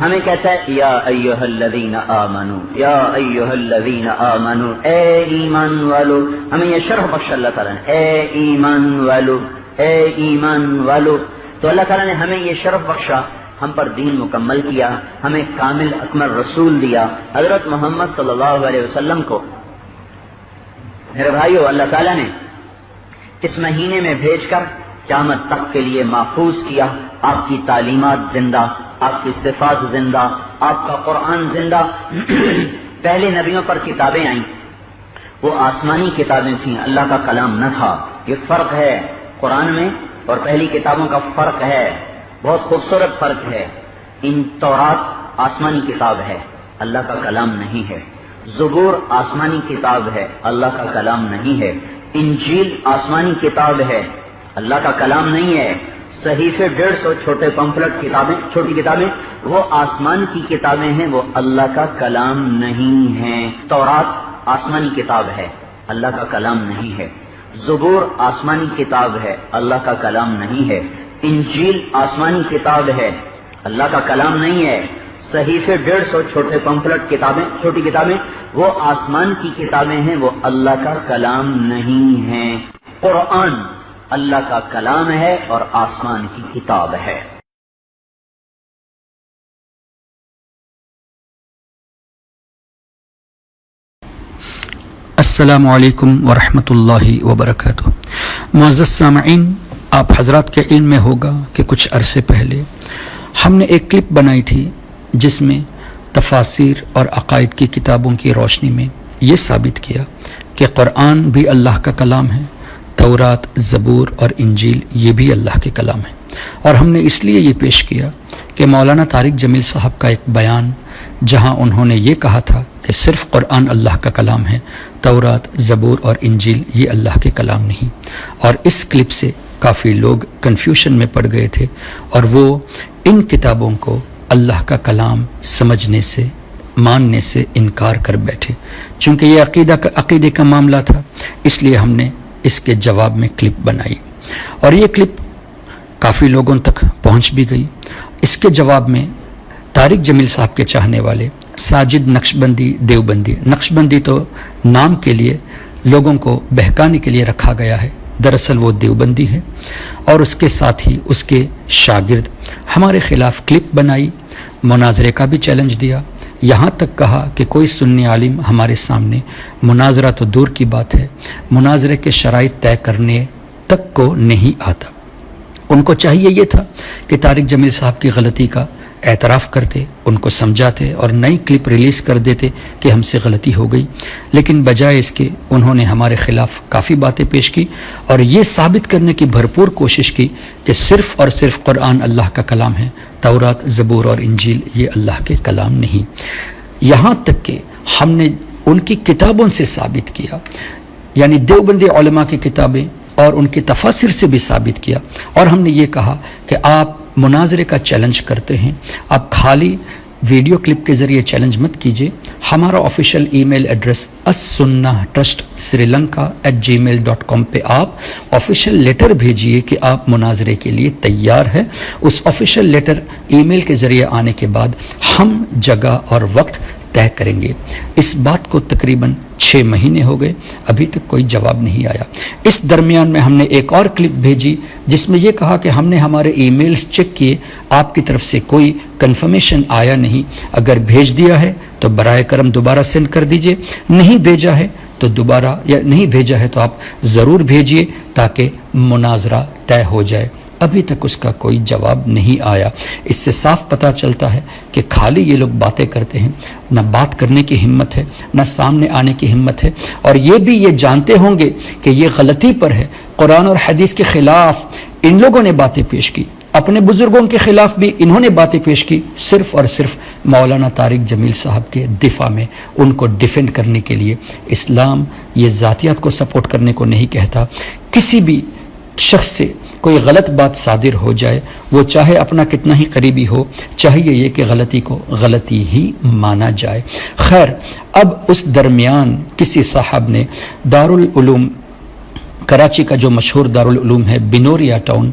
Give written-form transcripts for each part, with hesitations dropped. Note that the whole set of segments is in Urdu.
ہمیں کہتا ہے یا ایھا الذین آمنو، یا ایھا الذین آمنو، اے ایمان والو. ہمیں یہ شرف بخش اللہ تعالیٰ نے، اے ایمان والو، اے ایمان والو. تو اللہ تعالیٰ نے ہمیں یہ شرف بخشا، ہم پر دین مکمل کیا، ہمیں کامل اکمل رسول دیا حضرت محمد صلی اللہ علیہ وسلم کو. میرے بھائیو، اللہ تعالیٰ نے اس مہینے میں بھیج کر قیامت تک کے لیے محفوظ کیا. آپ کی تعلیمات زندہ، آپ کی صفات زندہ، آپ کا قرآن زندہ. پہلے نبیوں پر کتابیں آئیں، وہ آسمانی کتابیں تھیں، اللہ کا کلام نہ تھا. یہ فرق ہے قرآن میں اور پہلی کتابوں کا فرق ہے، بہت خوبصورت فرق ہے. ان تورات آسمانی کتاب ہے، اللہ کا کلام نہیں ہے. زبور آسمانی کتاب ہے، اللہ کا کلام نہیں ہے. انجیل آسمانی کتاب ہے، اللہ کا کلام نہیں ہے. صحیفے 150 چھوٹے پمفلٹ کتابیں، چھوٹی کتابیں، وہ آسمان کی کتابیں ہیں، وہ اللہ کا کلام نہیں ہیں. تورات آسمانی کتاب ہے، اللہ کا کلام نہیں ہے. زبور آسمانی کتاب ہے، اللہ کا کلام نہیں ہے. انجیل آسمانی کتاب ہے، اللہ کا کلام نہیں ہے. صحیفے 150 چھوٹے پمفلٹ کتابیں، چھوٹی کتابیں، وہ آسمان کی کتابیں ہیں، وہ اللہ کا کلام نہیں ہیں. قرآن اللہ کا کلام ہے اور آسمان کی کتاب ہے. السلام علیکم ورحمۃ اللہ وبرکاتہ. معزز سامعین، آپ حضرات کے علم میں ہوگا کہ کچھ عرصے پہلے ہم نے ایک کلپ بنائی تھی جس میں تفاسیر اور عقائد کی کتابوں کی روشنی میں یہ ثابت کیا کہ قرآن بھی اللہ کا کلام ہے، تورات، زبور اور انجیل یہ بھی اللہ کے کلام ہے. اور ہم نے اس لیے یہ پیش کیا کہ مولانا طارق جمیل صاحب کا ایک بیان جہاں انہوں نے یہ کہا تھا کہ صرف قرآن اللہ کا کلام ہے، تورات، زبور اور انجیل یہ اللہ کے کلام نہیں. اور اس کلپ سے کافی لوگ کنفیوژن میں پڑ گئے تھے اور وہ ان کتابوں کو اللہ کا کلام سمجھنے سے، ماننے سے انکار کر بیٹھے. چونکہ یہ عقیدے کا معاملہ تھا، اس لیے ہم نے اس کے جواب میں کلپ بنائی اور یہ کلپ کافی لوگوں تک پہنچ بھی گئی. اس کے جواب میں طارق جمیل صاحب کے چاہنے والے ساجد نقشبندی دیوبندی، نقشبندی تو نام کے لیے لوگوں کو بہکانے کے لیے رکھا گیا ہے، دراصل وہ دیوبندی ہے، اور اس کے ساتھ ہی اس کے شاگرد ہمارے خلاف کلپ بنائی، مناظرے کا بھی چیلنج دیا. یہاں تک کہا کہ کوئی سنی عالم ہمارے سامنے، مناظرہ تو دور کی بات ہے، مناظرے کے شرائط طے کرنے تک کو نہیں آتا. ان کو چاہیے یہ تھا کہ طارق جمیل صاحب کی غلطی کا اعتراف کرتے، ان کو سمجھاتے اور نئی کلپ ریلیز کر دیتے کہ ہم سے غلطی ہو گئی. لیکن بجائے اس کے انہوں نے ہمارے خلاف کافی باتیں پیش کی اور یہ ثابت کرنے کی بھرپور کوشش کی کہ صرف اور صرف قرآن اللہ کا کلام ہے، تورات، زبور اور انجیل یہ اللہ کے کلام نہیں. یہاں تک کہ ہم نے ان کی کتابوں سے ثابت کیا، یعنی دیوبندی علماء کی کتابیں اور ان کی تفاسیر سے بھی ثابت کیا. اور ہم نے یہ کہا کہ آپ مناظرے کا چیلنج کرتے ہیں، آپ خالی ویڈیو کلپ کے ذریعے چیلنج مت کیجیے. ہمارا آفیشیل ای میل ایڈریس assunnatrustsrilanka@gmail.com پہ آپ آفیشیل لیٹر بھیجیے کہ آپ مناظرے کے لیے تیار ہیں. اس آفیشیل لیٹر ای میل کے ذریعے آنے کے بعد ہم جگہ اور وقت طے کریں گے. اس بات کو تقریباً 6 مہینے ہو گئے، ابھی تک کوئی جواب نہیں آیا. اس درمیان میں ہم نے ایک اور کلپ بھیجی جس میں یہ کہا کہ ہم نے ہمارے ای میلز چیک کیے، آپ کی طرف سے کوئی کنفرمیشن آیا نہیں. اگر بھیج دیا ہے تو برائے کرم دوبارہ سینڈ کر دیجئے، نہیں بھیجا ہے تو دوبارہ، یا نہیں بھیجا ہے تو آپ ضرور بھیجئے تاکہ مناظرہ طے ہو جائے. ابھی تک اس کا کوئی جواب نہیں آیا. اس سے صاف پتہ چلتا ہے کہ خالی یہ لوگ باتیں کرتے ہیں، نہ بات کرنے کی ہمت ہے، نہ سامنے آنے کی ہمت ہے. اور یہ بھی یہ جانتے ہوں گے کہ یہ غلطی پر ہے، قرآن اور حدیث کے خلاف ان لوگوں نے باتیں پیش کی، اپنے بزرگوں کے خلاف بھی انہوں نے باتیں پیش کی، صرف اور صرف مولانا طارق جمیل صاحب کے دفاع میں، ان کو ڈیفینڈ کرنے کے لیے. اسلام یہ ذاتیات کو سپورٹ کرنے کو نہیں کہتا. کسی بھی شخص سے کوئی غلط بات صادر ہو جائے، وہ چاہے اپنا کتنا ہی قریبی ہو، چاہیے یہ کہ غلطی کو غلطی ہی مانا جائے. خیر، اب اس درمیان کسی صاحب نے دارالعلوم کراچی کا جو مشہور دارالعلوم ہے بنوریا ٹاؤن،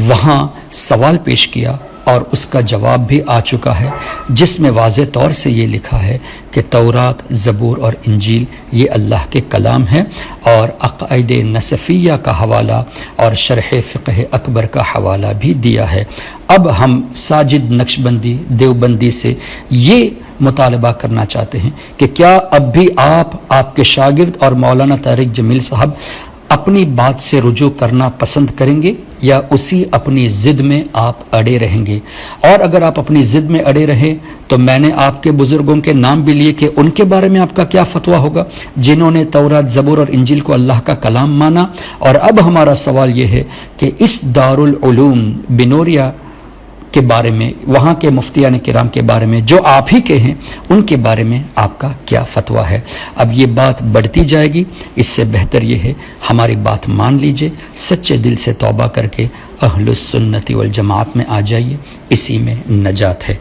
وہاں سوال پیش کیا اور اس کا جواب بھی آ چکا ہے، جس میں واضح طور سے یہ لکھا ہے کہ تورات، زبور اور انجیل یہ اللہ کے کلام ہیں، اور عقائد نصفیہ کا حوالہ اور شرح فقہ اکبر کا حوالہ بھی دیا ہے۔ اب ہم ساجد نقشبندی دیوبندی سے یہ مطالبہ کرنا چاہتے ہیں کہ کیا اب بھی آپ کے شاگرد اور مولانا طارق جمیل صاحب اپنی بات سے رجوع کرنا پسند کریں گے، یا اسی اپنی ضد میں آپ اڑے رہیں گے؟ اور اگر آپ اپنی ضد میں اڑے رہیں تو میں نے آپ کے بزرگوں کے نام بھی لیے کہ ان کے بارے میں آپ کا کیا فتویٰ ہوگا، جنہوں نے تورات، زبور اور انجیل کو اللہ کا کلام مانا۔ اور اب ہمارا سوال یہ ہے کہ اس دارالعلوم بنوریا کے بارے میں، وہاں کے مفتیان کرام کے بارے میں جو آپ ہی کے ہیں، ان کے بارے میں آپ کا کیا فتویٰ ہے؟ اب یہ بات بڑھتی جائے گی، اس سے بہتر یہ ہے ہماری بات مان لیجئے، سچے دل سے توبہ کر کے اہل السنت والجماعت میں آ جائیے، اسی میں نجات ہے۔